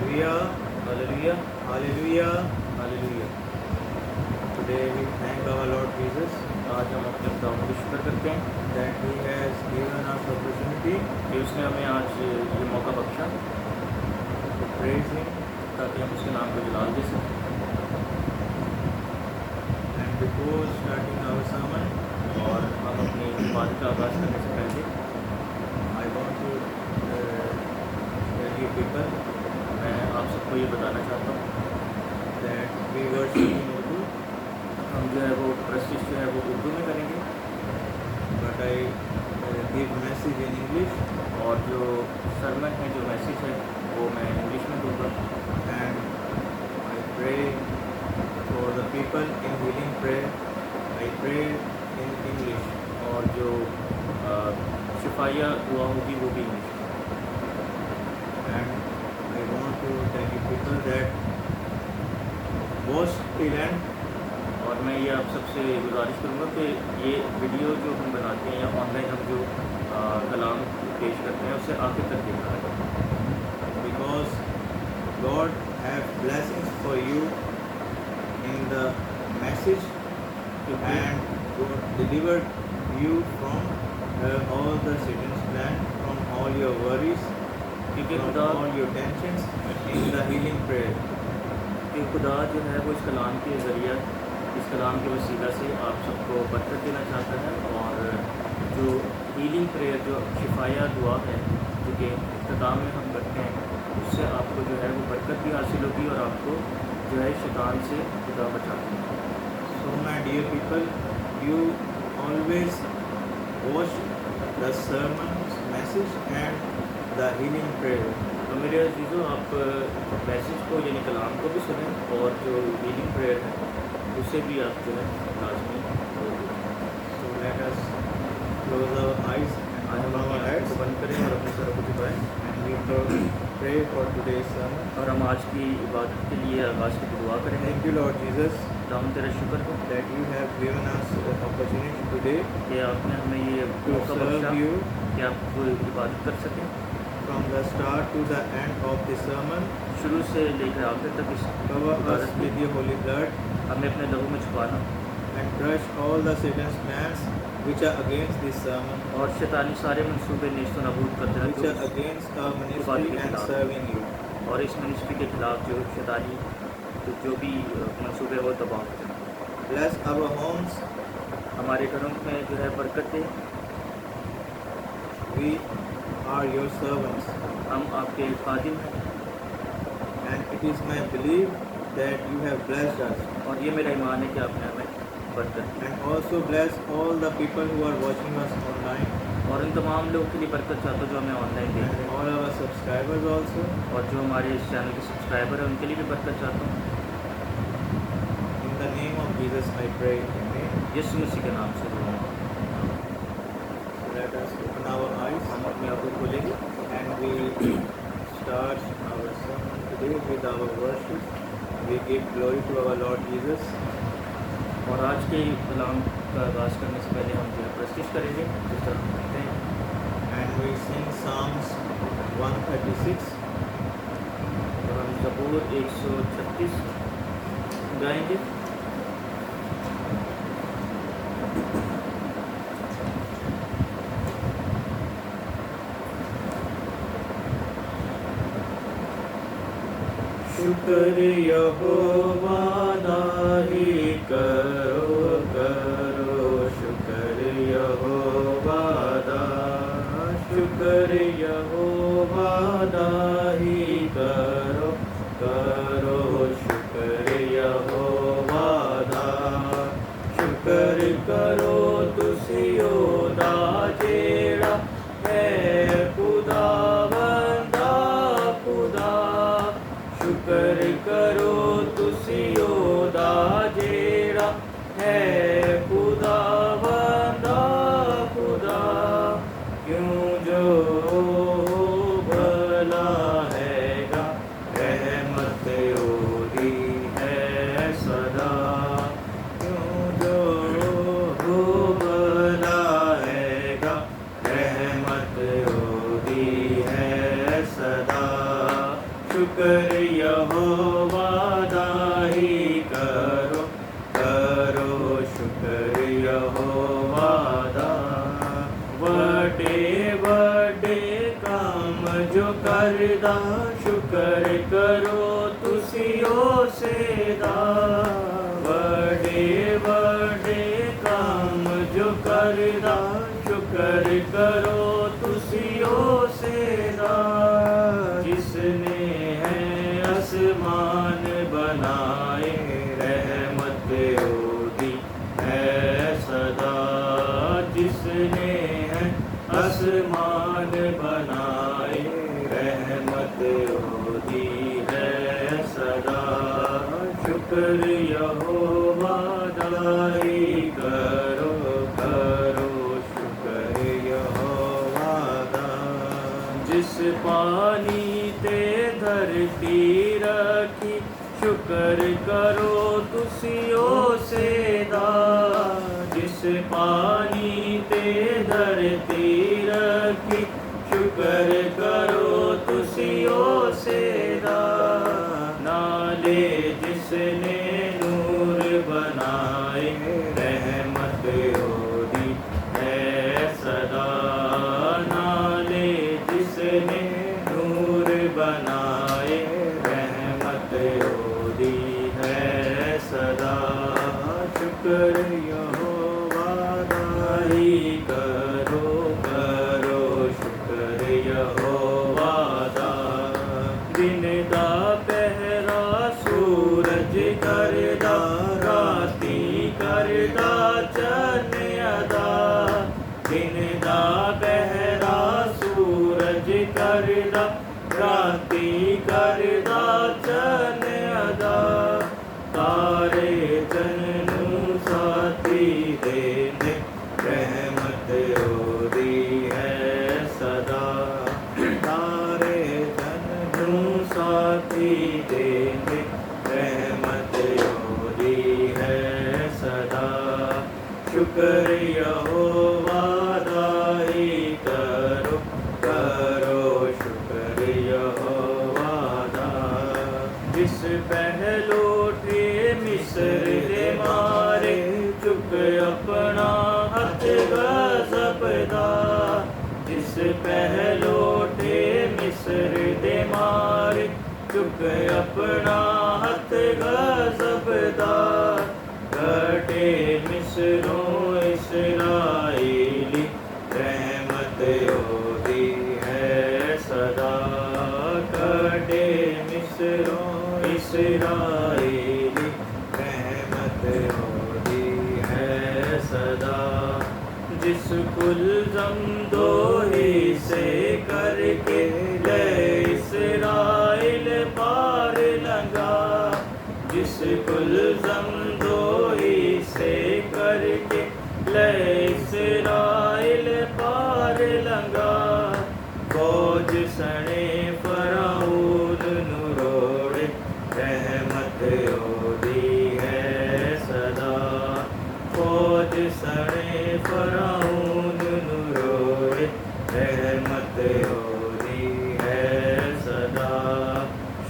Hallelujah, Hallelujah. Hallelujah, Hallelujah. Today we thank our Lord Jesus आज हम अपने खुदावंद का शुक्र करते हैं that He has given us opportunity कि उसने हमें आज ये मौका बख्शा to praise Him. ताकि हम उसके नाम को जलाल दे सकें। And before starting our sermon, और हम अपनी इबादत का आगाज़ करने से पहले I want to tell you people मैं आप सबको ये बताना चाहता हूँ that we worship in Urdu, हम जो है वो प्रस्तुत जो है वो उर्दू में करेंगे but I give message in English, और जो सरमन है जो मैसेज है वो मैं इंग्लिश में दूँगा। and I pray for the people in healing prayer. I pray in English. और जो शिफाया दुआ होगी वो भी इंग्लिश में। And I want to tell you people that watch till end, और मैं ये आप सबसे गुजारिश करूँगा कि ये वीडियो जो हम बनाते हैं या ऑनलाइन हम जो कलाम पेश करते हैं उसे आखिर तक देखना है, because God have blessings for you in the message, and God delivered you from all the Satan's plan, from all your worries, क्योंकि from खुदा all your tensions in the healing prayer. कि खुदा जो है वो इस कलाम के ज़रिए इस कलाम के वसीला से आप सबको बरकत देना चाहता है। और जो हीलिंग प्रेयर जो शिफाया दुआ है जो कि इख्तिताम में हम करते हैं उससे आपको जो है वो बरकत भी हासिल होगी और आपको जो है शैतान से खुदा बचाता है। So my dear people, you always watch the sermon's message and the healing prayer. तो मेरे अजीज़ों आप मैसेज को यानी कलाम को भी सुनें और जो हीलिंग प्रेयर है उसे भी आप जो है लाजमी करें। So let us close our eyes and आज हम bow अपनी our आँखों heads, को बंद करें और अपने सर को झुकाएं and we pray for today's sermon. और हम आज की इबादत के लिए आगाज़ की दुआ करेंगे। Thank you, Lord Jesus, खुदावंद तेरा शुक्र हो that you have given us the opportunity today कि आपने हमें ये to मौका बख्शा serve you कि आप इबादत कर सकें from the start to the end of the sermon. शुरू से लेकर आखिर तक इस Cover us इबादत with में your holy blood हमें अपने लहू में छुपाना and crush all the Satan's plans which are against this sermon, और शैतानी सारे मंसूबे नेस्तो नाबूद कर देना which are against our ministry Ibadat ke and khilaf. serving you. और इस मिनिस्ट्री के खिलाफ जो शैतानी जो भी मंसूबे वो तबाह हो जाए। Bless our homes. हमारे घरों में जो है बरकत दे। We are your servants, हम आपके खादिम हैं and it is my belief that you have blessed us, और ये मेरा ईमान है कि आपने हमें बरकत दी and also bless all the people who are watching us online, और उन तमाम लोगों के लिए बरकत चाहता हूँ जो हमें ऑनलाइन देख रहे and all our subscribers also. हैं और जो हमारे इस चैनल के सब्सक्राइबर हैं उनके लिए भी बरकत चाहता हूँ। In the name of Jesus I pray. Amen. यीशु मसीह के नाम से दुआ मांगता हूँ। So let us open our eyes हम अपनी आंखों को खोलेंगे and we start our sermon today with our worship. We give glory to our Lord Jesus. और आज के कलाम का आगाज़ करने से पहले हम जो है प्रस्तुत करेंगे जिस तरह हम करते हैं। And we sing Psalms 136. और हम ज़बूर 136 गाएंगे। शुक्र यहोवा दाही करो करो, शुक्र यहोवा दा, शुक्र यहोवा दाही करो करो, शुक्र यहोवा दा, शुक्र करो तुसियो दा जेड़ा है खुदावंदा खुदा, शुक्र करो तुसियो दा जेड़ा है खुदावंदा खुदा, क्यों जो भला हैगा रहमत ओदी है सदा, क्यों जो भला हैगा रहमत ओदी है सदा, शुक्र यहोवा दा ही करो, करो शुक्र यहोवा दा। वडे वडे काम जो करदा, शुक्र करो तुसी उसे दा। वडे वडे काम जो करदा, शुक्र करो तुसी उसे दा। जिसने है आसमान बनाए, रहमत ओदी है सदा। जिसने है आसमान बनाए, रहमत ओदी है सदा। शुक्र यहोवा दा ही करो, करो शुक्र यहोवा दा। जिस पानी ते धरती रखी, शुक्र करो तुसी उसे दा। जिस पानी ते धरती रखी, शुक्र करो तुसी उसे दा। नाले जिसने नूर बनाए, रहमत ओदी है सदा। नाले जिसने नूर बनाए, रहमत ओदी है सदा। शुक्र यहोवा दा ही करो, करो शुक्र यहोवा दा। दिन दा पहरा सूरज करदा, राती करदा चन अदा। दिन दा पहरा सूरज करदा, राती करदा चन अदा। तारे चन नू साथी देंदे, रहमत ओदी है सदा। तारे चन नू साथी देंदे, रहमत ओदी है सदा। शुक्र यहोवा दा ही करो, करो शुक्र यहोवा दा। जिस पहलोठे मिस्र दे मारे, चुक अपना हथ गज़ब दा। जिस पहलोठे मिस्र दे मारे, चुक अपना हथ गज़ब दा। कटे मिस्रों इसराइली, रहमत ओदी है सदा। कटे मिस्रों इसराइली, रहमत ओदी है सदा। जिस कुल जमदो ही से करके, ले इसराइल पार लंगा। जिस कुल जमदो ही से करके, ले इसराइल पार लंगा। फौज सने फराऊन नु रोड़े, रहमत ओदी है सदा। फौज सने फराऊन नु रोड़े, रहमत ओदी है सदा।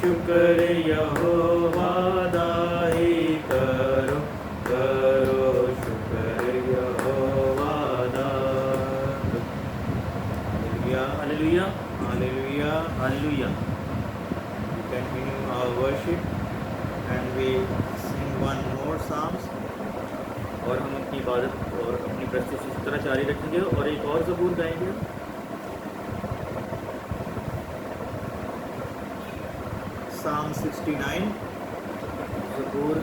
शुक्र यहोवा दा ही करो, करो शुक्र यहोवा दा। Hallelujah. Hallelujah, Hallelujah. Hallelujah. We continue our worship and we sing one more Psalms. और हम अपनी इबादत और अपनी प्रस्तुति इस तरह जारी रखेंगे और एक और ज़बूर गाएंगे। Psalm 69. ज़बूर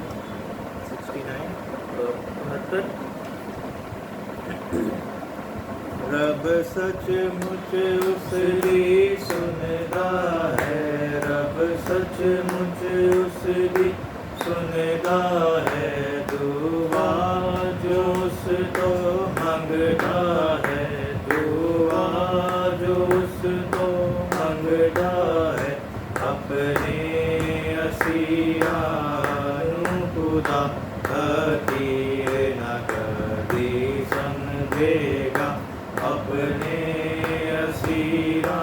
69. 69। रब सचमुच उसकी सुनदा है, रब सचमुच उसकी सुनदा है। दुआ जो उसको मंगदा है, दुआ जो उसको मंगदा है। अपने असीया नू खुदा फकीर न कदी समझेगा। अपने असीरा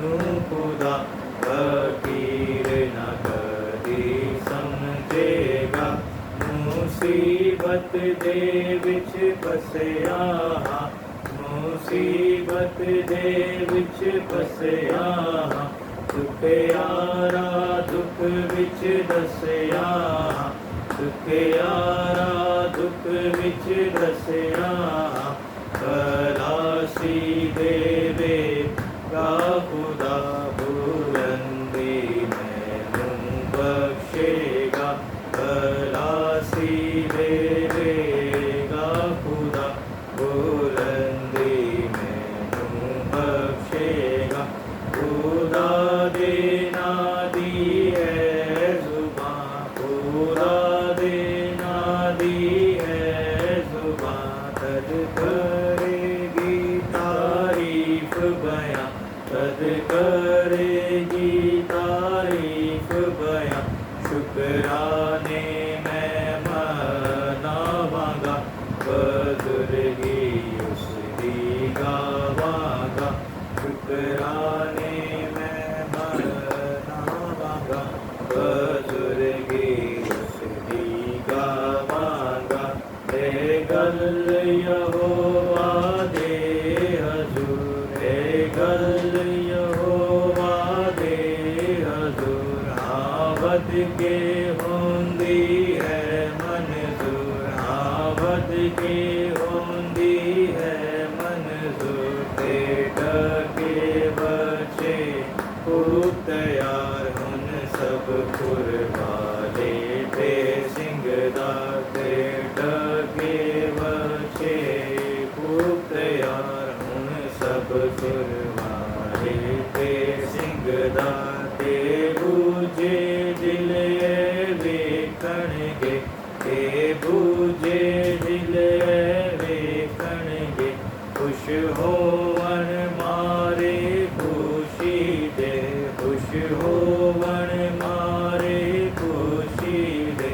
नू खुदा फकीर दे विच फसिया मुसीबत दे विच फसिया दुख यारा दुख विच दसिया दुख यारा दुख विच दसिया खलासी देवे गा खुदा बुलंदी मैनू बख्शेगा खलासी देवेगा खुदा बुलंदी मैनू बख्शेगा खुदा देना दी है जुबान खुदा देना दी है जुबान तद करेगी तारीफ बयां तद करेगी तारीफ बयां शुक्राने मैं मनावांगा बुजुर्गी उसकी गावांगा शुक्राने मैं मनावांगा बुजुर्गी उसकी गावांगा ए गल यहोवा दे हजूर ए गल यहोवा दे हजूर आवद के होंदी है मंजूर आवद के होंदी है मंजूर पेट के बच्चे खूब तैयार हुन सब कुर्बाने पे सिंगदार पेट के बच्चे खूब तैयार हुन सब कुर्बाने पे सिंगदार ते बूझे दिल वेखणगे ते बूझे दिल वेखणगे खुश होवन मारे खुशी दे खुश होवन मारे खुशी दे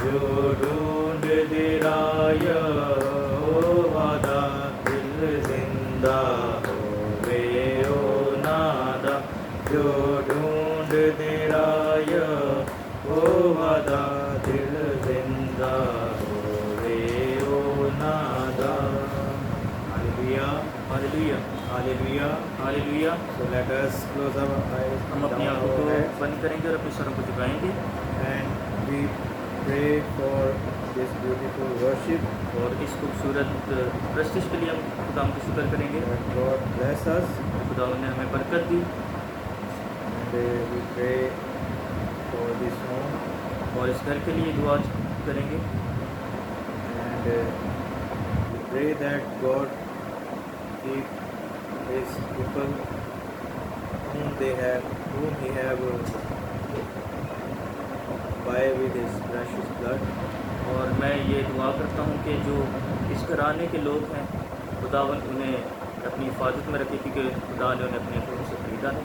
जो ढूंढ दे राया वादा दिल जिंदा होवे ओ नादा जो ढूंढ दे राया ओ वादा दिल जिंदा होवे ओ नादा Hallelujah. Hallelujah Hallelujah. Hallelujah So let us close our eyes, हम अपनी down आंखों our को heads, बंद करेंगे और अपने सरों को झुकाएंगे and we pray for this beautiful worship. और इस खूबसूरत प्रस्तिश के लिए हम खुदा को शुक्र करेंगे That God bless us, खुदा ने हमें बरकत दी and we pray for this home, और इस घर के लिए दुआ करेंगे and we pray that God keep His people whom He have buy with His precious blood. और मैं ये दुआ करता हूँ कि जो इस घराने के लोग हैं खुदावन उन्हें अपनी हिफाजत में रखे क्योंकि खुदा ने उन्हें अपने खून से खरीदा है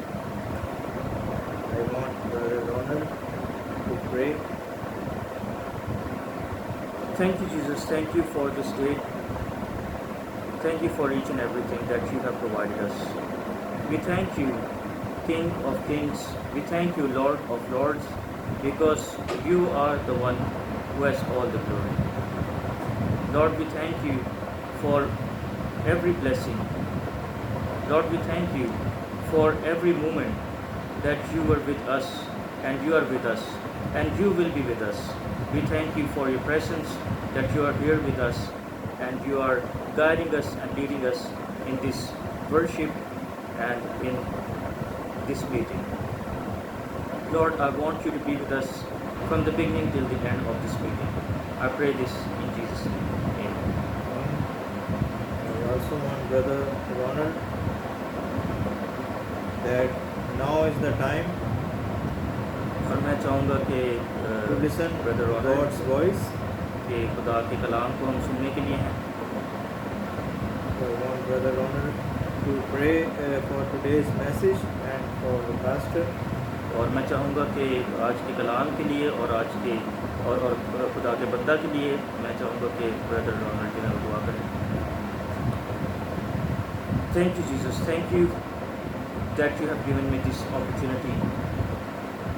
I want Brother Ronald to pray. Thank you, Jesus. Thank you for this day. Thank you for each and everything that you have provided us. We thank you, King of Kings. We thank you, Lord of Lords, because you are the one who has all the glory. Lord, we thank you for every blessing. Lord, we thank you for every moment that you were with us and you are with us and you will be with us. We thank you for your presence, that you are here with us and you are guiding us and leading us in this worship and in this meeting. Lord, I want you to be with us from the beginning till the end of this meeting. I pray this in Jesus' name. Amen. I also want Brother Ronald that now is the time और मैं चाहूँगा कि to listen to brother God's voice. के खुदा के कलाम को हम सुनने के लिए हैं So I want Brother Ronald to pray for today's message and for the pastor. और मैं चाहूँगा कि आज के कलाम के लिए और आज के और खुदा के बंदा के लिए मैं चाहूँगा कि ब्रदर रोनाल्ड जी ने दुआ करें Thank you, Jesus. Thank you that you have given me this opportunity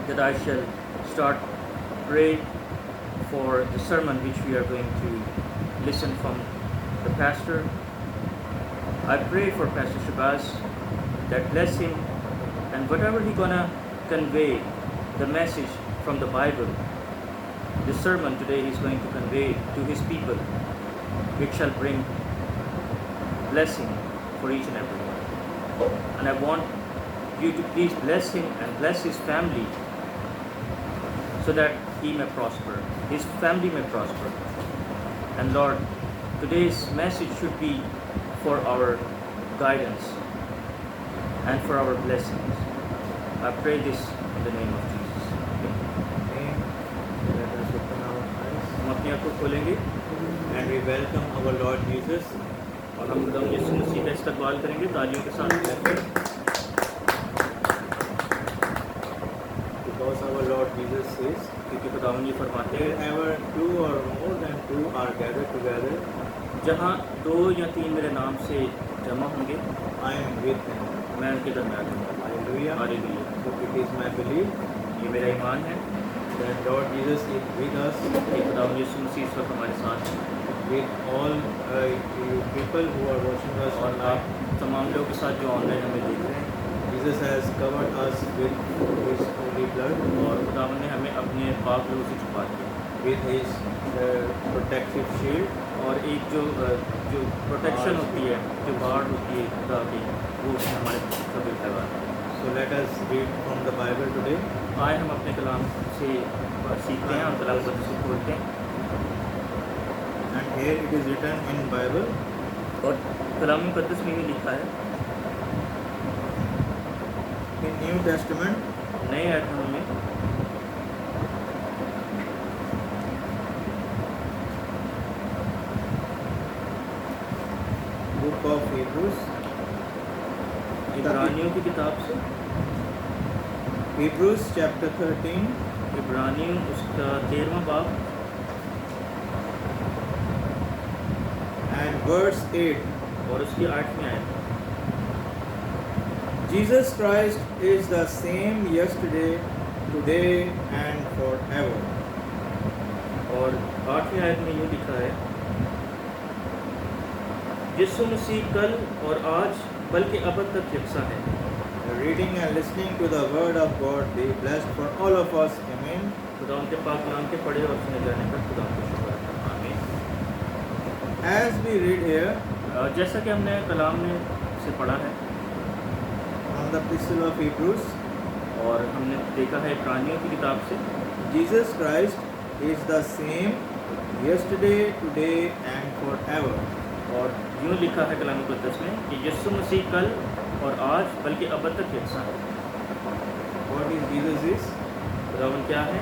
that I shall start pray for the sermon which we are going to listen from the pastor. I pray for Pastor Shabazz that bless him and whatever he gonna convey, the message from the Bible, the sermon today he's going to convey to his people, which shall bring blessing for each and every one. And I want you to please bless him and bless his family so that he may prosper, his family may prosper. And Lord, today's message should be for our guidance and for our blessings. I pray this in the name of Jesus. Amen. Let us open our eyes हम अपनी आंखों खोलेंगे and we welcome our Lord Jesus. और हम खुदा यीशु मसीह का इस्तकबाल करेंगे तालियों के साथ। Because our Lord Jesus says, क्योंकि खुदावंद ये फरमाते हैं, wherever two or more than two are gathered together, जहाँ 2 या 3 मेरे नाम से जमा होंगे, I am with them. मैं उनके दरमियान हूँ। Hallelujah. Hallelujah. So it is my belief ये मेरा ईमान है that Lord Jesus is with us, कि खुदावंद यीशु मसीह इस वक्त हमारे साथ हैं with all you people who are watching us और online. आप तमाम लोगों के साथ जो ऑनलाइन हमें देख रहे हैं। Jesus has covered us with His holy blood, और खुदावंद ने हमें अपने पाक लोगों से छुपा दिया with His protective shield. और एक जो प्रोटेक्शन होती है, जो गार्ड होती है खुदा की, वो उसने हमारे सभी लगा। So let us read from the Bible today. आए हम अपने कलाम से सीखते हैं और कलाम बंद से खोलते हैं। And here it is written in Bible, और कलाम मुक़द्दस में ही लिखा है, in New Testament, नए अध्याय में book of Hebrews, इब्रानियों की किताब से, Hebrews chapter 13 इब्रानियों उसका 13वां बाब and verse 8. और उसकी 8वीं आयत। Jesus Christ is the same yesterday, today and forever. और 8वीं आयत में ये लिखा है, यीशु मसीह कल और आज बल्कि अब तक यकसा है। Reading and listening to the word of God be blessed for all of us. Amen. खुदा उनके पाक नाम के पढ़े और सुने जाने पर खुदा को शुक्र है। आमीन। As we read here जैसा कि हमने कलाम में से पढ़ा है from the Epistle of Hebrews, और हमने देखा है इब्रानियों की किताब से, Jesus Christ is the same yesterday, today and forever. और यूँ लिखा है कलाम मुक़द्दस में कि यीशु मसीह कल और आज बल्कि अब तक यकसा है। What is Jesus is? खुदावन क्या है?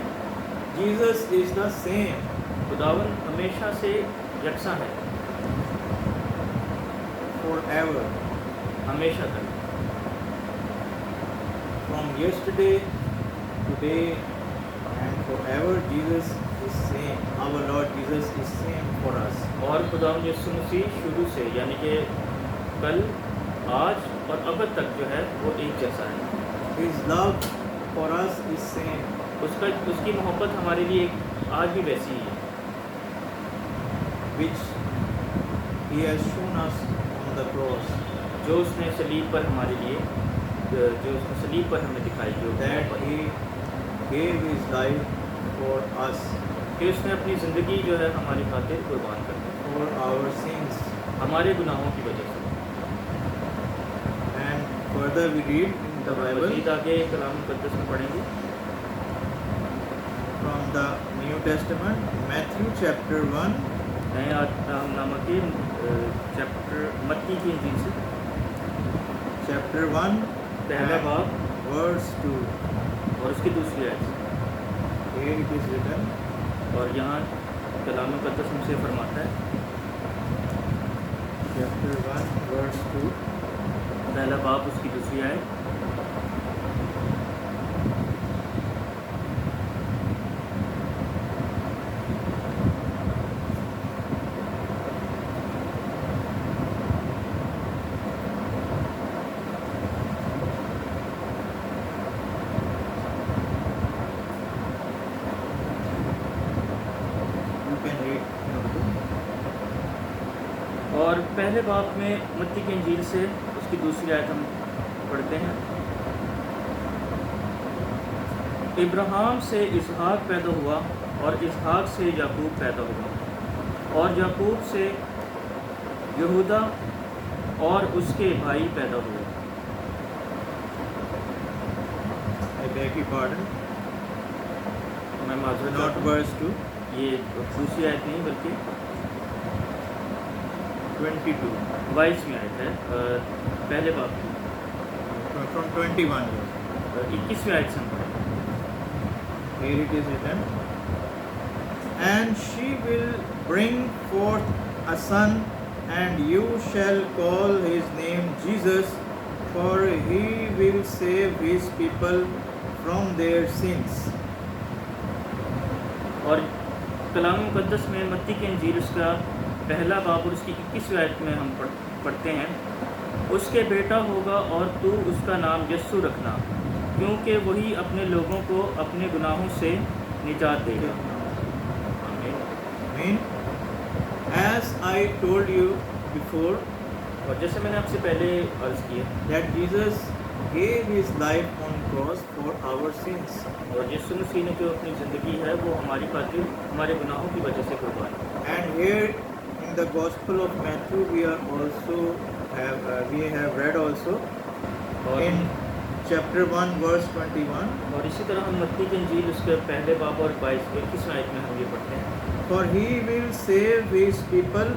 Jesus is the same. खुदावन हमेशा से यकसा है, Forever. हमेशा तक। From yesterday, today and forever, Jesus is same. Our Lord Jesus is same for us. और खुदावन यीशु मसीह शुरू से यानी कि कल, आज और अब तक जो है वो एक जैसा है। His love for us is same. उसकी मोहब्बत हमारे लिए आज भी वैसी ही है, Which He has shown us on the cross. जो उसने सलीब पर हमारे लिए, जो उसने सलीब पर हमें दिखाई, जो That He gave His life for us, कि उसने अपनी ज़िंदगी जो है हमारी खातिर कुर्बान कर दी, for our sins. हमारे गुनाहों की वजह से। And further we read in the Bible मज़ीद आगे कलाम मुक़द्दस में पढ़ेंगे from the New Testament, Matthew chapter 1 नए नामा के चैप्टर मत्ती की इंजील से, chapter 1 पहला and बाब verse 2. और उसकी दूसरी आयत से। Here it is written, और यहाँ कलाम मुक़द्दस हमसे फरमाता है, chapter 1 verse 2. पहला बाब उसकी दूसरी आयत, You can read in Urdu. और पहले बाब में मत्ती की इंजील से उसकी दूसरी आयत हम पढ़ते हैं। इब्राहिम से इसहाक पैदा हुआ और इसहाक से याकूब पैदा हुआ और याकूब से यहूदा और उसके भाई पैदा हुए। I beg your pardon. मैं माजूर Not verse 2, ये दूसरी आयत नहीं बल्कि 22. 22वीं आयत है पहले बाब की। From 21 years. 21वीं आयत से हम पढ़ें। Here it is written, and she will bring forth a son, and you shall call his name Jesus, for he will save his people from their sins. और कलाम मुक़द्दस में मत्ती की इंजील उसका पहला बाब और उसकी 21वीं आयत में हम पढ़ते हैं, उसके बेटा होगा और तू उसका नाम यस्सु रखना, क्योंकि वही अपने लोगों को अपने गुनाहों से निजात देगा। आमीन। Amen. As I told you before, और जैसे मैंने आपसे पहले अर्ज़ किया, that Jesus gave his life on cross for our sins. और यीशु मसीह ने जो अपनी ज़िंदगी है वो हमारी खातिर हमारे गुनाहों की वजह से कुर्बान की। And here in the Gospel of Matthew we are also we have read also और in chapter 1 verse 21. और इसी तरह हम मत्ती की इंजील उसके पहले बाब और 21वीं आयत में हम ये पढ़ते हैं, For he will save his people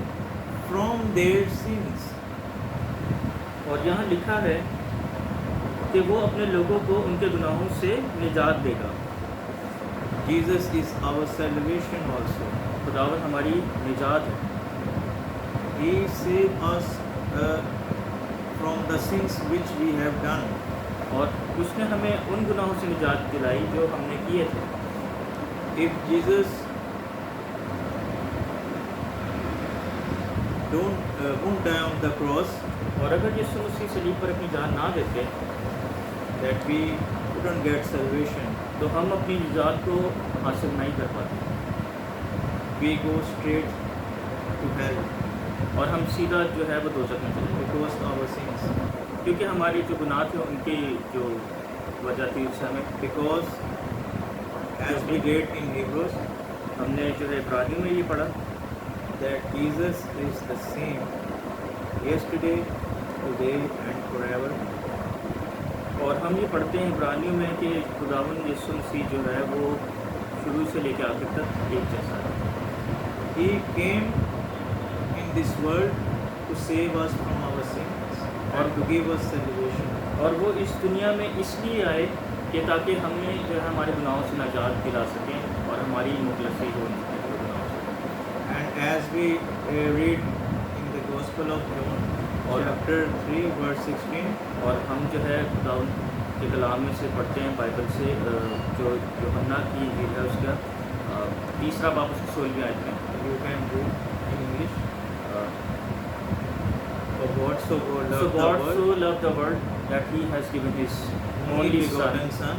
from their sins. और यहाँ लिखा है कि वो अपने लोगों को उनके गुनाहों से निजात देगा। Jesus is our salvation also. खुदावंद हमारी निजात है। He saved us from the sins which we have done. और उसने हमें उन गुनाहों से निजात दिलाई जो हमने किए थे। If Jesus won't die on the cross, और अगर यीशु मसीह सलीब पर अपनी जान ना देते that we couldn't get salvation. तो हम अपनी निजात को हासिल नहीं कर पाते We go straight to hell और हम सीधा जो है वो दोज़ख में चले जाते, because of our sins. क्योंकि हमारी जो गुनाह थे उनकी जो वजह थी उससे हमें, Because as we read in Hebrews हमने जो है इब्रानियों में ये पढ़ा that Jesus is the same yesterday, today and forever. और हम ये पढ़ते हैं इब्रानियों में कि खुदावंद यीशु मसीह जो है वो शुरू से लेकर आखिर तक एक जैसा है। He came in this world to save us from our sins or to give us salvation. और वो इस दुनिया में इसलिए आए कि ताकि हमें जो है हमारे गुनाहों से निजात दिला सकें और हमारी मुखलसी हो सके गुनाहों से। And as we read in the Gospel of John, chapter 3 verse 16, और हम जो है खुदावंद के कलाम में से पढ़ते हैं बाइबल से जो यूहन्ना की इंजील है उसका तीसरा बाब उसकी 16वीं आयत में, you can read in English. For God so loved So the God world, so loved the world that he has given his only only begotten son, Son,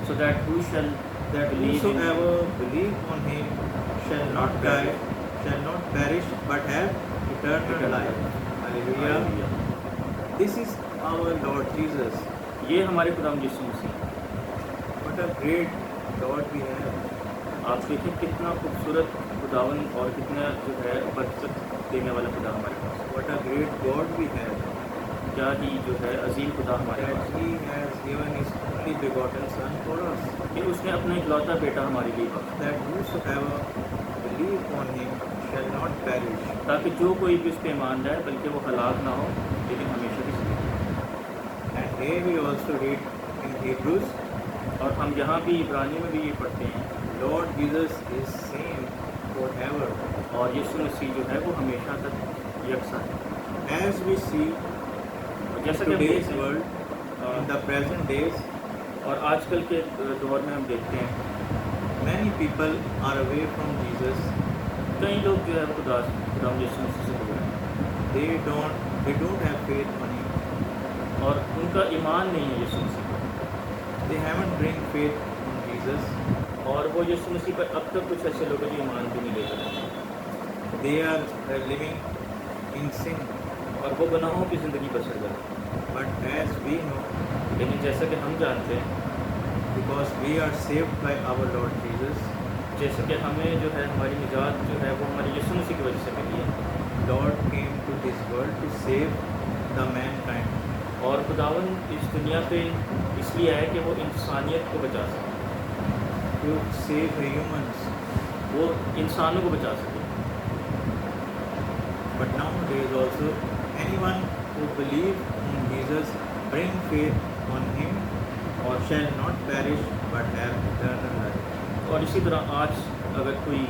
so that who shall that believe in him whosoever believe on him shall not die, shall not perish, but have eternal life. Hallelujah. Hallelujah. This is our Lord Jesus. ये हमारे खुदावंद यीशु मसीह। What a great Lord we have. आप देखें कितना खूबसूरत खुदावंद और कितना जो है बरकत देने वाला खुदा हमारे पास, What a great God we have. क्या ही जो है अजीम खुदा हमारे That pass He has given His only begotten Son for us. कि उसने अपना इकलौता बेटा हमारे लिए बख्शा, That whosoever believe on Him shall not perish. ताकि जो कोई भी उस पर ईमान लाए बल्कि वो हलाक ना हो लेकिन हमेशा की जिंदगी। And here we also read in Hebrews, और हम यहाँ भी इब्रानी में भी ये पढ़ते हैं, Lord Jesus is same forever. और यीशु मसीह जो है वो हमेशा तक यकसा है। As we see और in जैसा कि हम today's देखते हैं, world, in the present days, और आजकल के दौर में हम देखते हैं many people are away from Jesus. कई लोग जो है वो खुदा यीशु मसीह से दूर हैं They don't have faith on Him. और उनका ईमान नहीं है यीशु मसीह पर, They haven't bring faith on Jesus. और वो यीशु मसीह पर अब तक कुछ ऐसे लोग हैं जो ईमान भी नहीं लेकर आए। They are living in sin. और वो गुनाहों की ज़िंदगी बसर करते हैं। But as we know, लेकिन जैसा कि हम जानते हैं, because we are saved by our Lord Jesus, जैसे कि हमें जो है हमारी निजात जो है वो हमारे यीशु मसीह की वजह से मिली है, Lord came to this world to save the mankind. और खुदावन इस दुनिया पे इसलिए आए कि वो इंसानियत को बचा सके, To save the humans. वो इंसानों को बचा सके। But nowadays also, anyone who believes in Jesus, bring faith on Him, or shall not perish but have eternal life. और इसी तरह आज अगर कोई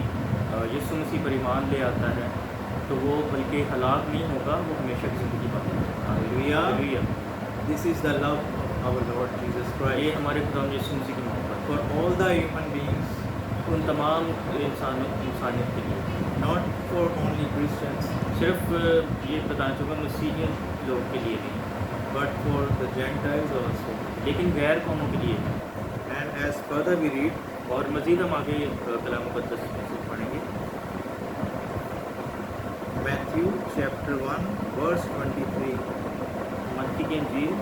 यीशु मसीह पर ईमान ले आता है तो वो बल्कि हलाक नहीं होगा, वो हमेशा की ज़िंदगी पाएगा। Hallelujah. Hallelujah. This is the love of our Lord Jesus ये Christ हमारे खुदा यीशु मसीह की मोहब्बत for all the human beings, है उन तमाम इंसानियत के लिए, not for only Christians, सिर्फ ये बताना चाहूँगा मसीही लोग के लिए नहीं, but for the Gentiles also. लेकिन गैर कौमों के लिए भी। And as further we read, और मज़ीद हम आगे कलाम मुक़द्दस में से पढ़ेंगे। Matthew chapter 1 verse 23. मत्ती की इंजील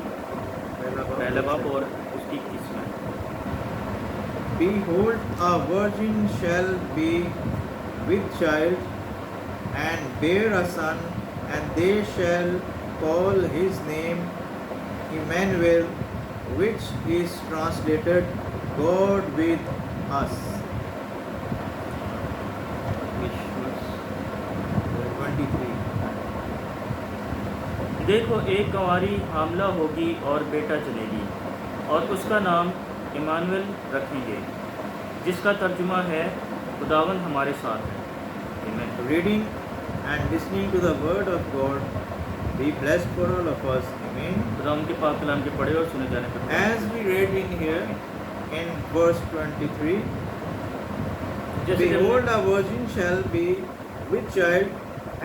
पहला बाब और उसकी 21 Behold, a virgin shall be with child and bear a son, and they shall call his name Emmanuel, which is translated God with us. 23. देखो एक कंवारी हामला होगी और बेटा जनेगी और उसका नाम इमानुएल रखेंगे, जिसका तर्जुमा है खुदावंद हमारे साथ है। Amen. Reading and listening to the word of God be blessed for all of us. Amen. खुदावंद के पाक कलाम के पढ़े और सुने जाने पर As we read in here in verse 23, जैसे कि behold, a virgin shall be with child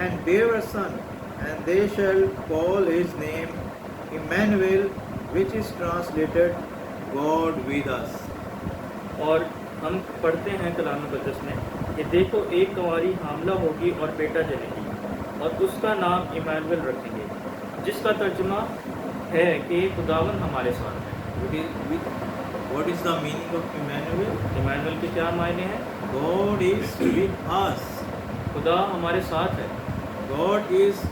and bear a son, and they shall call his name Emmanuel, which is translated God with us. और हम पढ़ते हैं कलाम मुक़द्दस में कि देखो एक कंवारी हामला होगी और बेटा जनेगी और उसका नाम इमानुएल रखेंगे, जिसका तर्जुमा है कि खुदावंद हमारे साथ है। What is the meaning of Emmanuel? Emmanuel के क्या मायने हैं? God is with us. खुदा हमारे साथ है। God is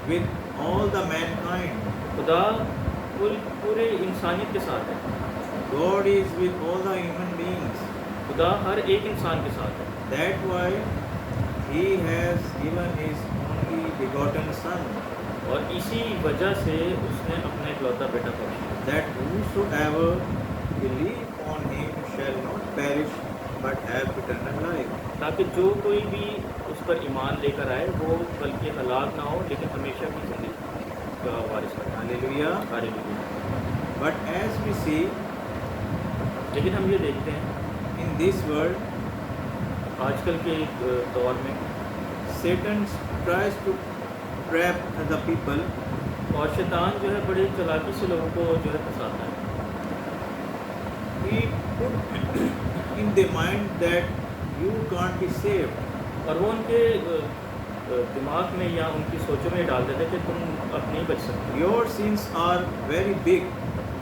with all the mankind. खुदा पूरे इंसानियत के साथ है। God is with all the human beings. खुदा हर एक इंसान के साथ है। That's why He has given His only begotten Son, और इसी वजह से उसने अपना इकलौता बेटा बख्शा, that whosoever believe on Him shall not perish but have eternal life. ताकि जो कोई भी उस पर ईमान लेकर आए वो बल्कि हलाक ना हो लेकिन हमेशा की ज़िंदगी का वारिस बने। Hallelujah. Hallelujah. But as we see लेकिन हम ये देखते हैं in this world, आजकल के दौर में Satan tries to trap the people. और शैतान जो है बड़ी चालाकी से लोगों को जो है फंसाता है। He put in their mind that you can't be saved. और वो उनके दिमाग में या उनकी सोचों में डाल देते कि तुम अब नहीं बच सकते, Your sins are very big,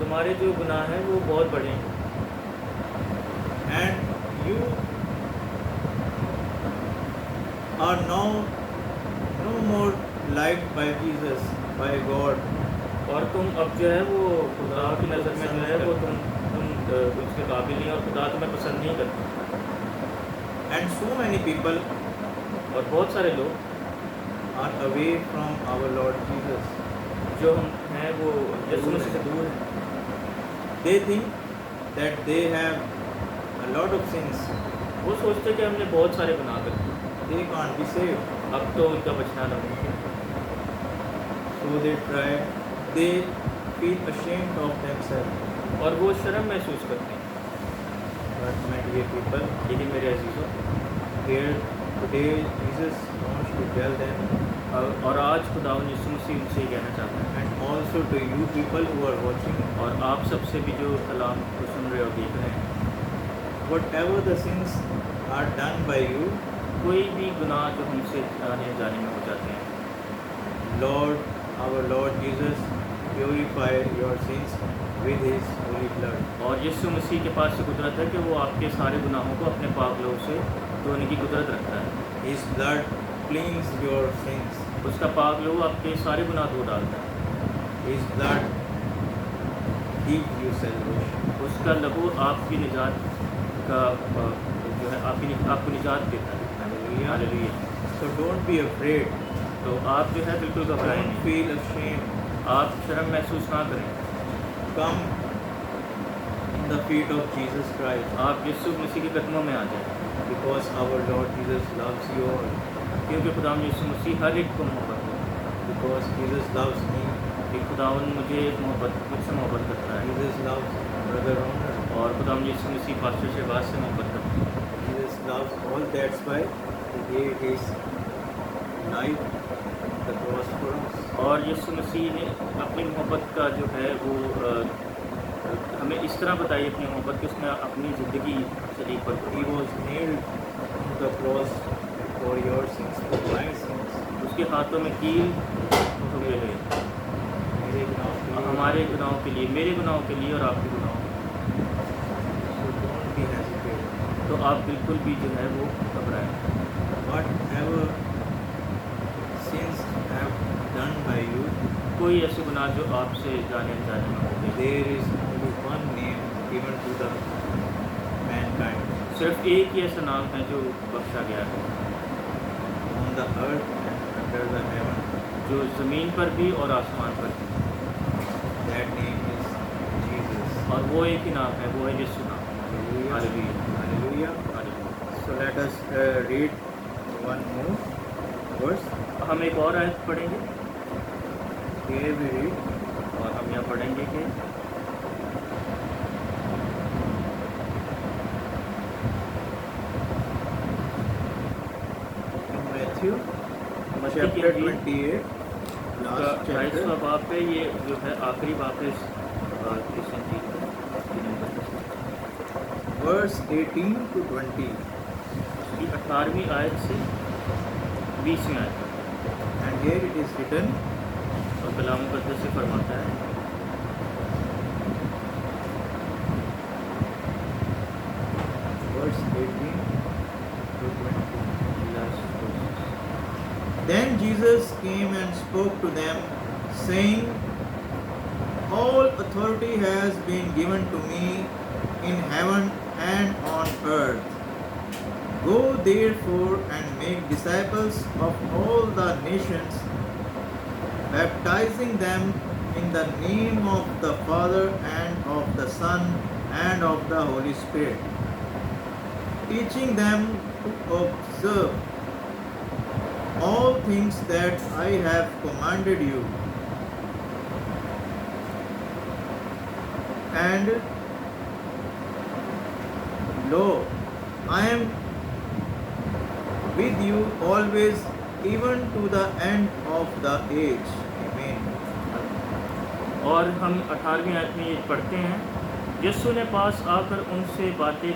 तुम्हारे जो गुनाह हैं वो बहुत बड़े हैं and you are now no more liked by Jesus, by God. और तुम अब जो है वो खुदा की नज़र में जो है वो तुम उसके काबिल नहीं और खुदा तुम्हें पसंद नहीं करता। And so many people और बहुत सारे लोग are away from our Lord Jesus. जो हम हैं वो यीशु मसीह से दूर हैं। They think that they have a lot of sins. वो सोचते हैं कि हमने बहुत सारे गुनाह कर दिए, They can't be saved. अब तो उनका बचना नामुमकिन है। So they feel ashamed of themselves. और वो शर्म महसूस करते हैं। But my dear people, लेकिन मेरे अजीज़ों, here today Jesus wants to tell them, और आज खुदा यीशु मसीह उनसे ही कहना चाहता है, and also to you people who are watching, और आप सबसे भी जो कलाम को सुन रहे और देख रहे हैं, whatever the sins are done by you, कोई भी गुनाह जो हमसे आने जाने में हो जाते हैं, Lord, our Lord Jesus, purify your sins with His holy blood. और यीशु मसीह के पास ये कुदरत है कि वो आपके सारे गुनाहों को अपने पाक लहू से धोने की कुदरत रखता है। His blood cleans your sins. उसका पाक लहू आपके सारे गुनाह धो डालता है। His blood gives you salvation. उसका लहू आपकी निजात का जो है आपको निजात देता है। Hallelujah. Hallelujah. So don't be afraid. तो आप जो है बिल्कुल घबराएं Don't नहीं, feel ashamed. आप शर्म महसूस ना करें। Come in the feet of Jesus Christ, आप यीशु मसीह के कदमों में आ जाएं, because our Lord Jesus loves you all. क्योंकि खुदावंद यीशु मसीह हर एक को मोहब्बत करता है। Because Jesus loves me. कि खुदावंद मुझसे मोहब्बत करता है Jesus loves Brother Ronald. और खुदावंद यीशु मसीह पास्टर शहबाज से मोहब्बत करता है। Jesus loves all. That's why He gave His life on the cross for us. और यीशु मसीह ने अपनी मोहब्बत का जो है वो हमें इस तरह बताई अपनी मोहब्बत कि उसने अपनी ज़िंदगी सलीब पर He the. was nailed to the cross for your sins, for my sins. उसके हाथों में कील ठोके गए मेरे गुनाह के लिए. हमारे गुनाहों के लिए, मेरे गुनाहों के लिए और आपके गुनाहों के लिए। So don't be hesitant. तो आप बिल्कुल भी जो है वो घबराएं। Whatever sins have done by you, कोई ऐसे गुनाह जो आपसे जाने अनजाने में हो गए, there is only one name given to the mankind सिर्फ एक ही ऐसा नाम है जो बख्शा गया है, on the earth and under the heaven. जो ज़मीन पर भी और आसमान पर भी, That name is Jesus. और वो एक ही नाम है, वो है यीशु नाम। Hallelujah. Hallelujah. Hallelujah. Hallelujah. So let us read one more verse. हम एक और आयत पढ़ेंगे Here we read और हम यहाँ पढ़ेंगे कि in Matthew मत्ती की chapter इंजील 28, last chapter, 28वां बाब पे, ये जो है आखिरी बाब है इस इंजील का, verse 18 to 20. की 18वीं आयत से 20वीं आयत तक। And here it is written, और कलाम मुक़द्दस से फरमाता है, verse 18 to 20. last verses. Then Jesus came and spoke to them, saying, all authority has been given to me in heaven and on earth. Go therefore and make disciples of all the nations, baptizing them in the name of the Father and of the Son and of the Holy Spirit, teaching them to observe all things that I have commanded you. And lo, I am with you always, even to the end of the age. Amen. और हम 18वीं आयत में ये पढ़ते हैं, यीशु ने पास आकर उनसे बातें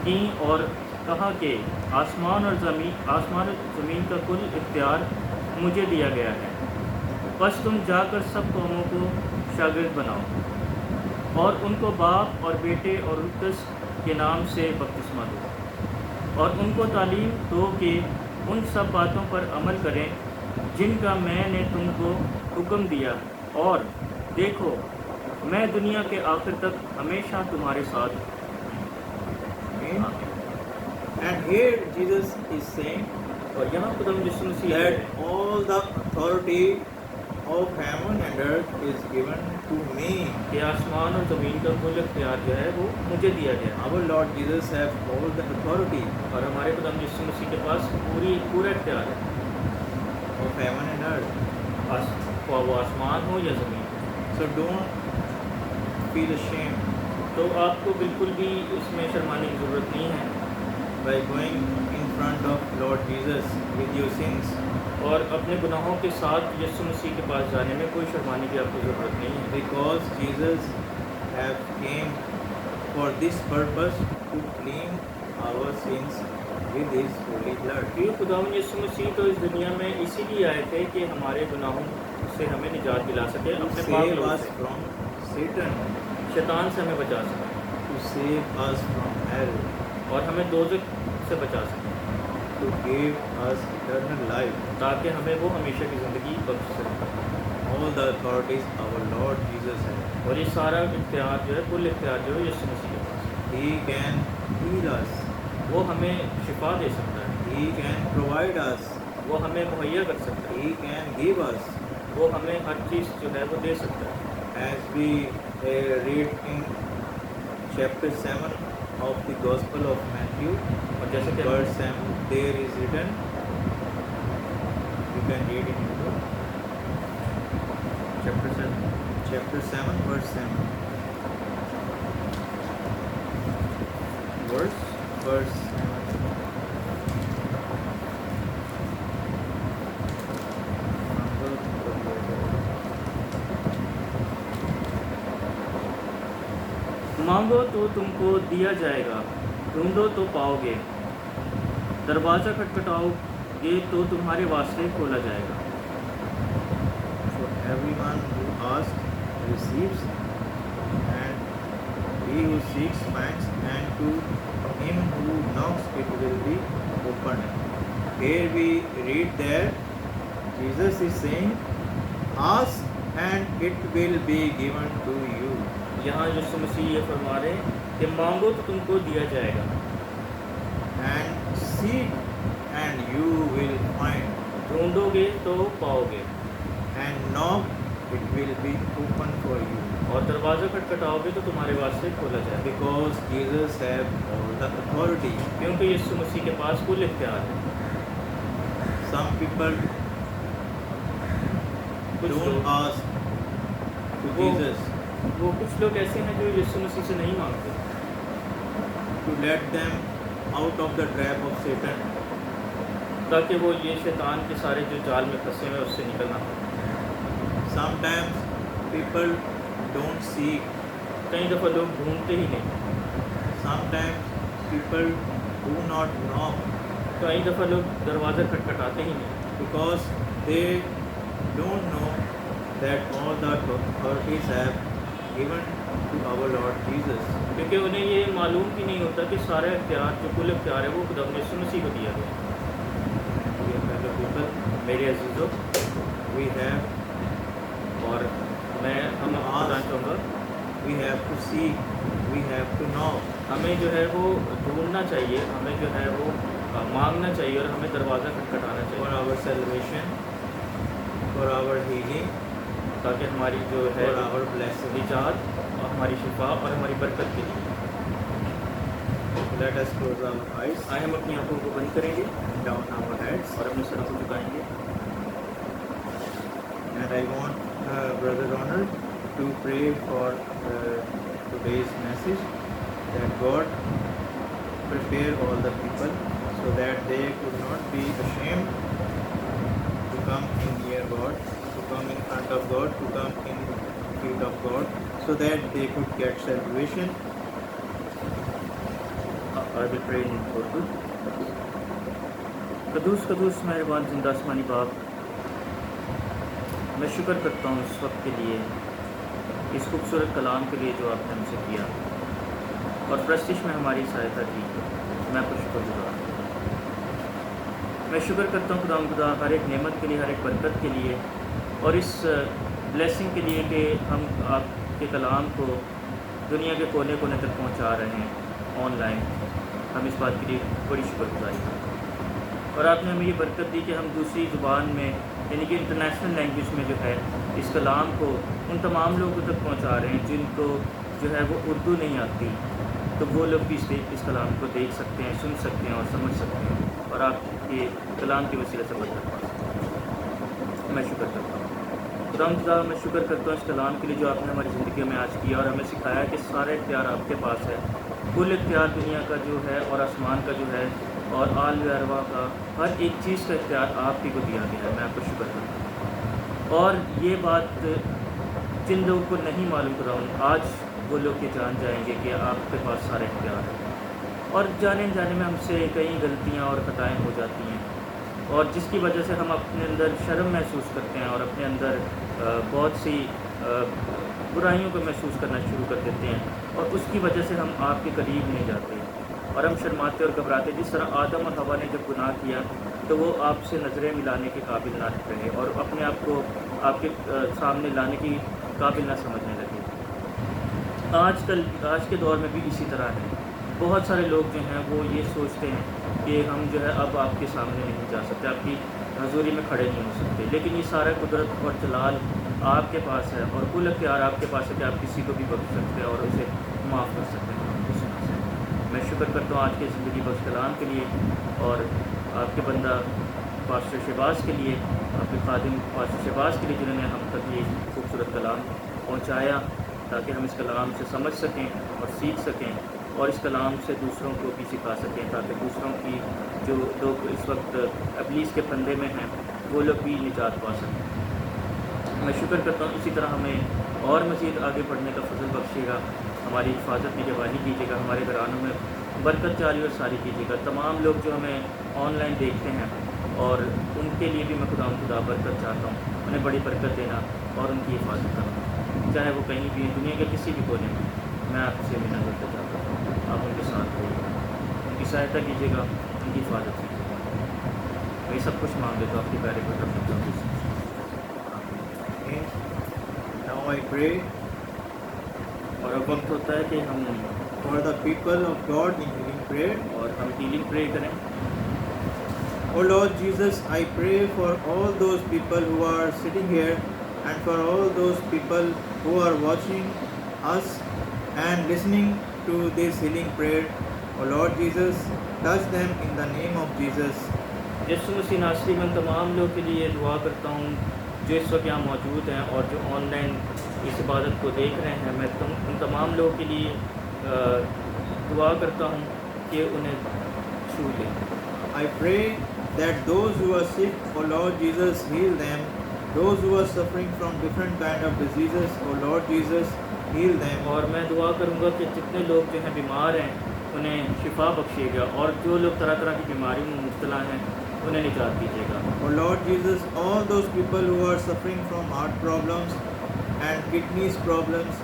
की और कहा कि आसमान और ज़मीन का कुल इख्तियार मुझे दिया गया है, बस तुम जाकर सब कौमों को शागिर्द बनाओ और उनको बाप और बेटे और रूह कुद्दूस के नाम से बपतिस्मा दो और उनको तालीम दो कि उन सब बातों पर अमल करें जिनका मैंने तुमको हुक्म दिया, और देखो मैं दुनिया के आखिर तक हमेशा तुम्हारे साथ Amen. हूँ। And here Jesus is saying और यहाँ खुदावंद यीशु मसीह that all the authority of heaven and earth is given to me. कि आसमान और ज़मीन का कुल इख्तियार जो है वो मुझे दिया गया है, Our Lord Jesus have all the authority और हमारे खुदावंद यीशु मसीह के पास पूरा इख्तियार है, of heaven and earth. वो आसमान हो या ज़मीन। So don't feel ashamed तो आपको बिल्कुल भी इसमें शर्माने की ज़रूरत नहीं है by going in front of Lord Jesus with your sins, और अपने गुनाहों के साथ यीशु मसीह के पास जाने में कोई शर्माने की आपको ज़रूरत नहीं है, because Jesus have came for this purpose to clean our sins with His holy blood. क्योंकि खुदावंद यीशु मसीह तो इस दुनिया में इसीलिए आए थे कि हमारे गुनाहों से हमें निजात दिला सके, To अपने पाप save लोगों us से, from Satan, शैतान से हमें बचा सके to save us from hell, और हमें दोज़ख से बचा सके, to give us eternal life. ताकि हमें वो हमेशा की ज़िंदगी बख्श सके। All the authorities our Lord Jesus has. और ये सारा इख्तियार जो है, कुल इख्तियार जो है यीशु मसीह के पास है। He can heal us. वो हमें शिफा दे सकता है, He can provide us. वो हमें मुहैया कर सकता है, He can give us. वो हमें हर चीज़ जो है वो दे सकता है। As we read in chapter 7 of the Gospel of Matthew, और जैसे कि verse 7, there is written, you can read in your book, chapter 7, verse 7. Verse 7. मांगो तो तुमको दिया जाएगा, ढूंढो तो पाओगे, दरवाज़ा खटखटाओगे तो तुम्हारे वास्ते खोला जाएगा। For everyone who asks receives, and he who seeks finds, and to him who knocks it will be opened. Here we read that Jesus is saying, ask and it will be given to you. यहाँ यीशु मसीह ये फरमा रहे हैं कि मांगो तो तुमको दिया जाएगा, And seek and you will find, ढूंढोगे तो पाओगे, and knock it will be open for you. और दरवाज़ा खटखटाओगे तो तुम्हारे वास्ते खोला जाएगा। Because Jesus have all the authority. क्योंकि यीशु मसीह के पास कुल इख्तियार है। Some people कुछ don't लोग ask to वो- Jesus वो कुछ लोग ऐसे हैं जो यीशु मसीह से नहीं मांगते, to let them out of the trap of Satan. ताकि वो ये शैतान के सारे जो जाल में फंसे हुए हैं उससे निकलना पाए। Sometimes people don't seek. कई दफ़ा लोग ढूंढते ही नहीं, Sometimes people do not knock कई दफ़ा लोग दरवाज़ा खटखटाते ही नहीं, because they don't know that all the authorities have given to our Lord Jesus. क्योंकि उन्हें ये मालूम भी नहीं होता कि सारा इख्तियार जो कुल इख्तियार है वो खुदा यीशु मसीह को दिया गया है। Dear fellow people, मेरे अजीज़ों, we have और मैं हम बताना चाहूँगा, we have to seek, we have to knock. हमें जो है वो ढूंढना चाहिए, हमें जो है वो मांगना चाहिए और हमें दरवाज़ा खटखटाना For चाहिए, our salvation, for our healing, ताकि हमारी जो है for our blessing. निजात और हमारी शिफा और हमारी बरकत के लिए। Let us close our eyes आए हम अपनी आंखों को बंद करेंगे and down our heads. और अपने सर को झुकाएंगे। And I want Brother Ronald to pray for today's message, that God prepare all the people so that they could not be ashamed to come in near God, to come in front of God, to come in feet of God, so that they could get salvation. I will pray in Urdu. कदूस कदूस मेहरबान जिंदा आसमानी बाप, मैं शुक्र करता हूँ इस वक्त के लिए, इस खूबसूरत कलाम के लिए जो आपने हमसे किया और प्रस्तिश में हमारी सहायता की। मैं आपको शुक्रगुजार हूँ। मैं शुक्र करता हूँ खुदा हर एक नेमत के लिए, हर एक बरकत के लिए और इस ब्लेसिंग के लिए कि हम आपके कलाम को दुनिया के कोने कोने तक पहुँचा रहे हैं ऑनलाइन। हम इस बात के लिए बड़ी शुक्रगुजारी करते हैं और आपने हमें ये बरकत दी कि हम दूसरी ज़ुबान में, यानी कि इंटरनेशनल लैंग्वेज में जो है इस कलाम को उन तमाम लोगों तक पहुंचा रहे हैं जिनको जो है वो उर्दू नहीं आती, तो वो लोग भी इस कलाम को देख सकते हैं, सुन सकते हैं और समझ सकते हैं और आपके कलाम के वसीले से बरकत पा सकते हैं। मैं शुक्र करता हूँ खुदा, मैं शुक्र करता हूँ इस कलाम के लिए जो आपने हमारी ज़िंदगी में आज किया और हमें सिखाया कि सारे इख्तियार आपके पास है। कुल इख्तियार दुनिया का जो है और आसमान का जो है और आल व अरवा का हर एक चीज़ का इख्तियार आप ही को दिया गया है। मैं आपको शुक्र करता हूँ और ये बात जिन लोगों को नहीं मालूम कर रहा हूँ, आज वो लोग ये जान जाएंगे कि आपके पास सारे इख्तियार हैं और जाने अनजाने में हमसे कई गलतियाँ और ख़ताएँ हो जाती हैं, और जिसकी वजह से हम अपने अंदर शर्म महसूस करते हैं और अपने अंदर बहुत सी बुराइयों को महसूस करना शुरू कर देते हैं, और उसकी वजह से हम आपके करीब नहीं जाते और हम शर्माते और घबराते। जिस तरह आदम और हवा ने जब गुनाह किया तो वो आपसे नज़रें मिलाने के काबिल ना रहे और अपने आप को आपके सामने लाने की काबिल ना समझने लगे। आज के दौर में भी इसी तरह है। बहुत सारे लोग जो हैं वो ये सोचते हैं कि हम जो है अब आपके सामने नहीं जा सकते, आपकी हज़ूरी में खड़े नहीं हो सकते, लेकिन ये सारा कुदरत और जलाल आपके पास है और कुल अख्तियार आपके पास है कि आप किसी को भी बख्श सकते हैं और उसे माफ़ कर सकते हैं आपके गुनाह से। मैं शुक्र करता हूँ आज के ज़िंदगी बख्श कलाम के लिए और आपके बंदा पास्टर शहबाज के लिए, आपके खादिम पास्टर शहबाज के लिए, जिन्होंने हम तक ये खूबसूरत कलाम पहुँचाया ताकि हम इस कलाम से समझ सकें और सीख सकें और इस कलाम से दूसरों को भी सिखा सकें, ताकि दूसरों की जो लोग इस वक्त इब्लीस के फंदे में हैं वो लोग भी निजात पा सकें। मैं शुक्र करता हूँ इसी तरह हमें और मज़ीद आगे बढ़ने का फजल बख्शिएगा, हमारी हिफाजत निगरानी कीजिएगा, हमारे घरानों में बरकत जारी और सारी कीजिएगा। तमाम लोग जो हमें ऑनलाइन देखते हैं और उनके लिए भी मैं खुदा बरकत चाहता हूँ, उन्हें बड़ी बरकत देना और उनकी हिफाजत करना, चाहे वो कहीं भी दुनिया के किसी भी कोने में। मैं आपसे मिलना करता चाहता हूँ, आप उनके साथ रहिएगा, उनकी सहायता कीजिएगा, उनकी हिफाजत कीजिएगा। मैं सब कुछ मांग लेता हूँ आपके प्यारे को रखता हूँ। Now I pray और अब वक्त होता है कि हम for the people of God in healing prayer. और हम हीलिंग प्रे करें। Oh Lord Jesus, I pray for all those people who are sitting here and for all those people who are watching us and listening to this healing prayer. Oh Lord Jesus, touch them in the name of Jesus. यीशु मसीह नासरी में तमाम लोगों के लिए दुआ करता हूँ जो इस वक्त यहाँ मौजूद हैं और जो ऑनलाइन इस इबादत को देख रहे हैं। मैं उन तमाम लोगों के लिए दुआ करता हूँ कि उन्हें छू लें। I pray that those who are sick, oh Lord Jesus, heal them. Those who are suffering from different kind of diseases, oh Lord Jesus, heal them. और मैं दुआ करूँगा कि जितने लोग जो हैं बीमार हैं उन्हें शिफा बख्शिएगा और जो लोग तरह तरह की बीमारी में मुब्तला हैं उन्हें निजात दीजिएगा। Oh Lord Jesus, all those people who are suffering from heart problems and kidneys problems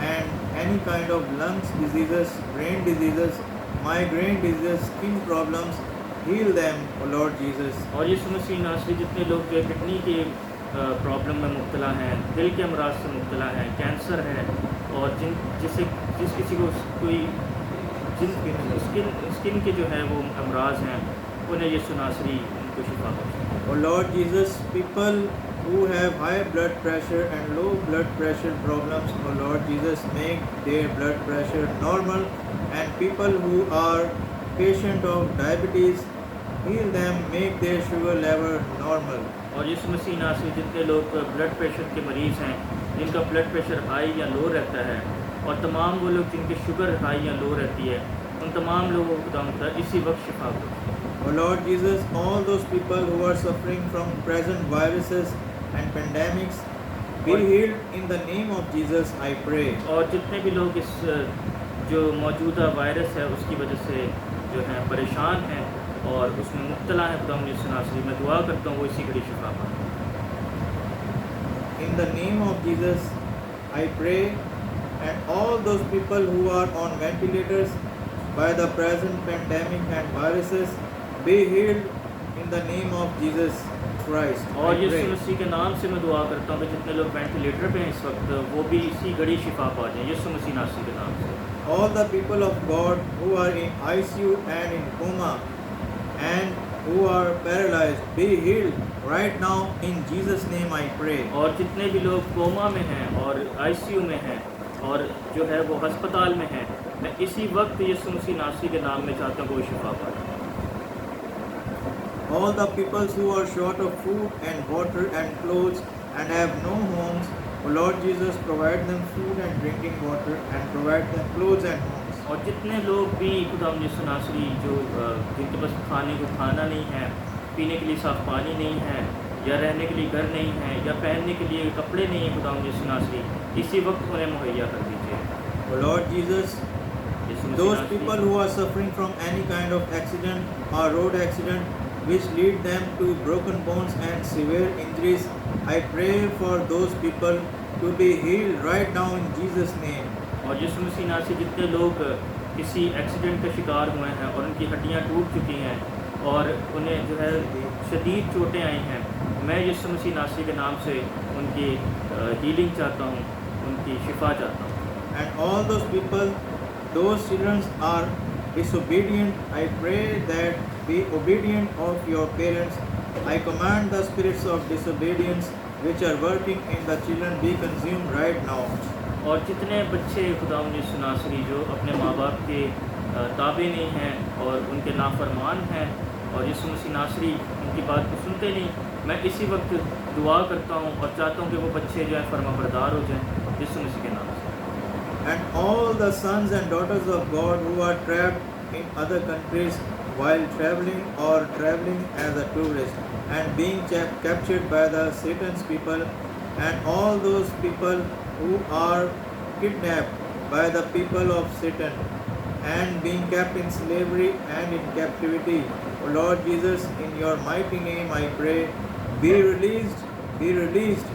and any kind of lungs diseases, brain diseases, migraine diseases, skin problems, heal them, oh Lord Jesus. और यीशु मसीह नासरी जितने लोग जो kidney के problem में मुब्तला हैं, दिल के अमराज से मुब्तला हैं, कैंसर है और जिस किसी को कोई स्किन के जो है वो अमराज हैं उन्हें यीशु नासरी उनको शिफा बख्शे। Oh Lord Jesus, people who have high blood pressure and low blood pressure problems, oh Lord Jesus, make their blood pressure normal, and people who are patient of diabetes, heal them, make their sugar level normal. और यीशु मसीह नासरी जितने लोग blood pressure के मरीज़ हैं, जिनका blood pressure high या लो रहता है, और तमाम वो लोग जिनकी शुगर हाई या लो रहती है, उन तमाम लोगों को खुदा इसी वक्त शिफा बख्शे। Oh Lord Jesus, all those people who are suffering from present viruses and pandemics, be healed in the name of Jesus, I pray. और जितने भी लोग इस जो मौजूदा वायरस है उसकी वजह से जो है परेशान हैं और उसमें मुब्तला है, खुदा यीशु नासरी में दुआ करता हूँ वो इसी घड़ी शिफा पाएं। In the name of Jesus, I pray, and all those people who are on ventilators by the present pandemic and viruses, be healed in the name of Jesus Christ. और I यीशु pray. मसीह के नाम से मैं दुआ करता हूँ कि जितने लोग वेंटिलेटर पे हैं इस वक्त वो भी इसी घड़ी शिफा पा जाएं यीशु मसीह नासरी के नाम से। All the people of God who are in ICU and in coma and who are paralyzed, be healed right now in Jesus' name, I pray. और जितने भी लोग कोमा में हैं और आईसीयू में हैं और जो है वो अस्पताल में हैं, मैं इसी वक्त यीशु मसीह नासरी के नाम में चाहता हूँ कि वो शिफा पाए। All the people who are short of food and water and clothes and have no homes, O Lord Jesus, provide them food and drinking water and provide them clothes and homes. और जितने लोग भी खुदा यीशु नासरी जो जिनके पास खाने को खाना नहीं है, पीने के लिए साफ पानी नहीं है, या रहने के लिए घर नहीं है, या पहनने के लिए कपड़े नहीं है, खुदा यीशु नासरी इसी वक्त उन्हें मुहैया कर दीजिए। O Lord Jesus, Yeshu Masih those नासरी people who are suffering from any kind of accident or road accident which lead them to broken bones and severe injuries, I pray for those people to be healed right now in Jesus' name. और यीशु मसीह नासरी जितने लोग किसी accident का शिकार हुए हैं और उनकी हड्डियां टूट चुकी हैं और उन्हें जो है शदीद चोटें आई हैं, मैं यीशु मसीह नासरी के नाम से उनकी हीलिंग चाहता हूँ, उनकी शिफा चाहता हूँ। And all those people, those children are disobedient, I pray that be obedient of your parents. I command the spirits of disobedience which are working in the children be consumed right now. और जितने बच्चे खुदावंद यीशु नासरी जो अपने माँ बाप के ताबे नहीं हैं और उनके नाफरमान हैं और यीशु मसीह नासरी उनकी बात को सुनते नहीं, मैं इसी वक्त दुआ करता हूँ और चाहता हूँ कि वो बच्चे जो है फरमाबरदार हो जाएं यीशु मसीह के नाम से। And all the sons and daughters of God who are trapped in other countries while traveling as a tourist and being captured by the Satan's people, and all those people who are kidnapped by the people of Satan and being kept in slavery and in captivity. O Lord Jesus, in your mighty name I pray, be released, be released.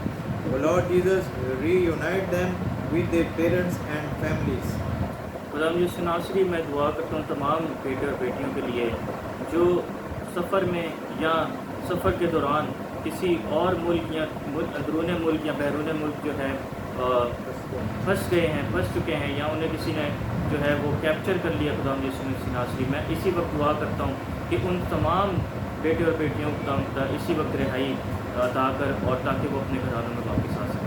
O Lord Jesus, reunite them with their parents and families. खुदावंद यीशु नासरी मैं दुआ करता हूँ तमाम बेटे और बेटियों के लिए जो सफ़र में या सफ़र के दौरान किसी और मुल्क या अंदरून मुल्क या बैरून मुल्क जो है फंस गए हैं, फंस चुके हैं या उन्हें किसी ने जो है वो कैप्चर कर लिया खुदावंद यीशु मसीह नासरी, मैं इसी वक्त दुआ करता हूँ कि उन तमाम बेटे और बेटियों को खुदावंद इसी वक्त रिहाई अता कर और ताकि वो अपने घरानों में वापस आ सकें।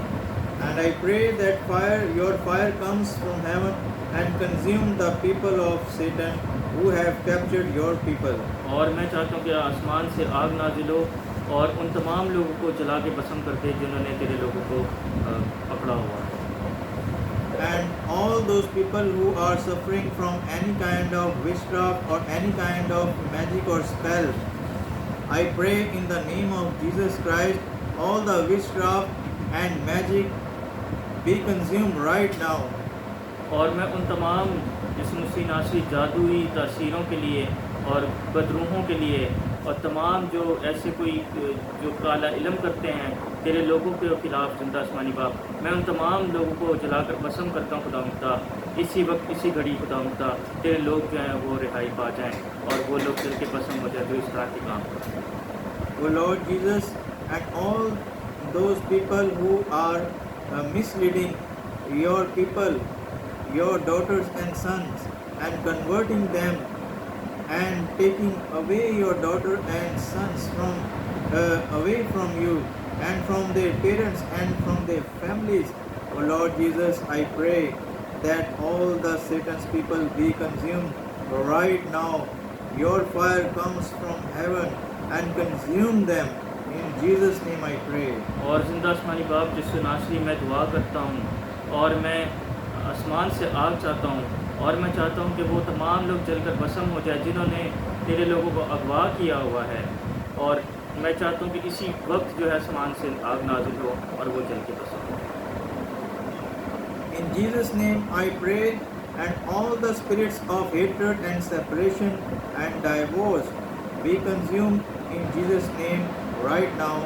And I pray that your fire comes from heaven and consume the people of Satan who have captured your people. और मैं चाहता हूँ कि आसमान से आग नाजिल हो और उन तमाम लोगों को जला के भस्म कर दे जिन्होंने तेरे लोगों को पकड़ा हुआ है। And all those people who are suffering from any kind of witchcraft or any kind of magic or spell, I pray in the name of Jesus Christ, all the witchcraft and magic be consumed right now. और मैं उन तमाम यीशु मसीह नासरी जादुई तासीरों के लिए और बदरूहों के लिए और तमाम जो ऐसे कोई जो काला इल्म करते हैं तेरे लोगों के खिलाफ जिंदा आसमानी बाप, मैं उन तमाम लोगों को जलाकर भस्म करता हूँ खुदावंदा, इसी वक्त इसी घड़ी खुदावंदा तेरे लोग जो हैं वो रिहाई पा जाएं और वो लोग जल के भस्म हो जाए जो इस तरह के काम करते हैं। O Lord Jesus, and all those people who are misleading your people, your daughters and sons, and converting them and taking away your daughter and sons away from you and from their parents and from their families. O Lord Jesus, I pray that all the Satan's people be consumed right now. Your fire comes from heaven and consume them. In Jesus' name I pray. और जिंदा आसमानी बाप यीशु नासरी मैं दुआ करता हूँ और मैं आसमान से आग चाहता हूँ और मैं चाहता हूँ कि वो तमाम लोग जलकर भस्म हो जाए जिन्होंने तेरे लोगों को अगवा किया हुआ है, और मैं चाहता हूँ कि इसी वक्त जो है आसमान से आग नाजिल हो और वो जल के भस्म हो जाए। In Jesus' name I pray, and all the spirits of hatred and separation and divorce be consumed in Jesus' name right now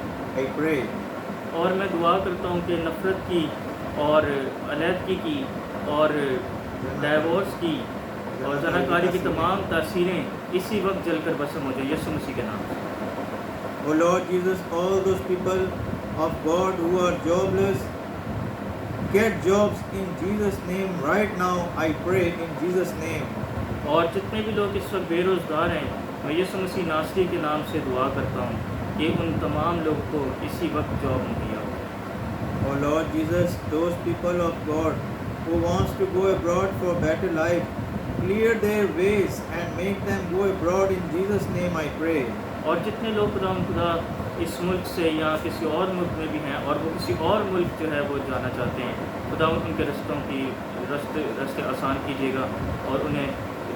I pray. और मैं दुआ करता हूँ कि नफ़रत की और अलहदगी की और डाइवोर्स की और जनाकारी की तमाम तासीरें इसी वक्त जलकर भस्म हो जाए यीशु मसीह के नाम से। O Lord Jesus, all those people of God who are jobless, get jobs in Jesus' name right now I pray in Jesus' name. और जितने भी लोग इस वक्त बेरोज़गार हैं, मैं यीशु मसीह नासरी के नाम से दुआ करता हूँ कि उन तमाम लोगों को इसी वक्त जॉब मुहैया हो। O Lord Jesus, those people of God who wants to go abroad for better life, clear their ways and make them go abroad in Jesus' name I pray. और जितने लोग खुदा इस मुल्क से या किसी और मुल्क में भी हैं और वो किसी और मुल्क जो है वो जाना चाहते हैं, खुदा उनके रास्ते आसान कीजिएगा और उन्हें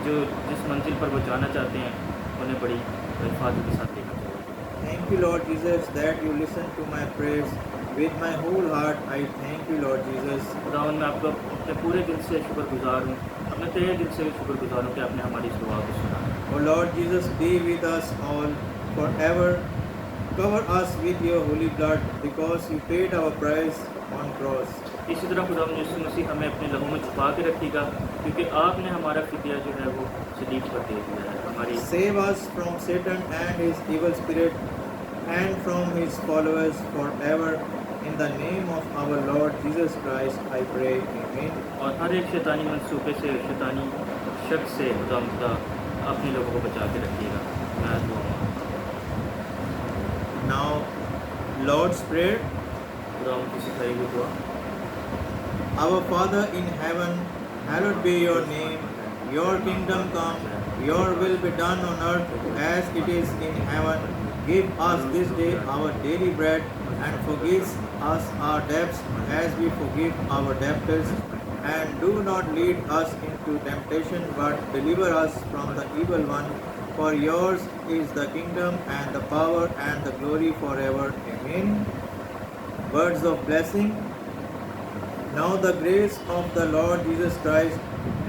जिस मंजिल पर वो जाना चाहते हैं उन्हें बड़ी हिफाजत के साथ लेकर चलें। thank you, Lord Jesus, that you listen to my prayers. With my whole heart, I thank you, Lord Jesus. खुदावन मैं आपका अपने पूरे दिल से शुक्रगुजार हूँ, अपने तहे दिल से भी शुक्रगुजार हूँ कि आपने हमारी इस दुआ को सुना है। Oh Lord Jesus, be with us all forever. Cover us with your holy blood because you paid our price on cross. इसी तरह खुदावन यीशु मसीह हमें अपने लहू में छुपा के रखिएगा, क्योंकि आपने हमारा फिदिया जो है वो सलीब पर दे दिया है। हमारी Save us from Satan and his evil spirit and from his followers forever. In the name of our Lord Jesus Christ, I pray. Amen. और हर एक शैतानी मनसूबे से, शैतानी शक से खुदा अपने लोगों को बचा के रखिएगा। मैं दुआ मांगता हूँ। Now, Lord's Prayer. खुदा की सिखाई हुई दुआ। Our Father in heaven, hallowed be your name. Your kingdom come. Your will be done on earth as it is in heaven. Give us this day our daily bread, and forgive us our debts as we forgive our debtors. And do not lead us into temptation, but deliver us from the evil one. For yours is the kingdom and the power and the glory forever. Amen. Words of blessing. Now the grace of the Lord Jesus Christ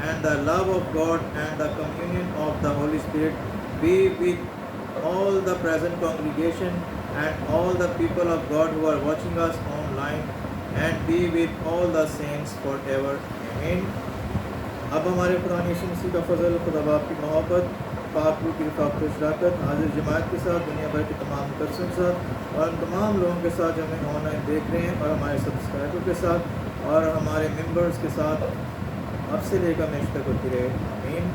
and the love of God and the communion of the Holy Spirit be with all the present congregation and all the people of God who are watching us online, and be with all the saints forever. Amen. अब हमारे कुरान यीशु मसीह का फजल, खुदा बाप की मोहब्बत, पाक रूह की रिफ़ाक़त व शराकत हाजिर जमात के साथ, दुनिया भर के तमाम मुकर्रम के साथ और उन तमाम लोगों के साथ जो हमें ऑनलाइन देख रहे हैं, और हमारे सब्सक्राइबर के साथ और हमारे मेंबर्स के साथ अब से लेकर हमेशा तक होती रहे। आमीन।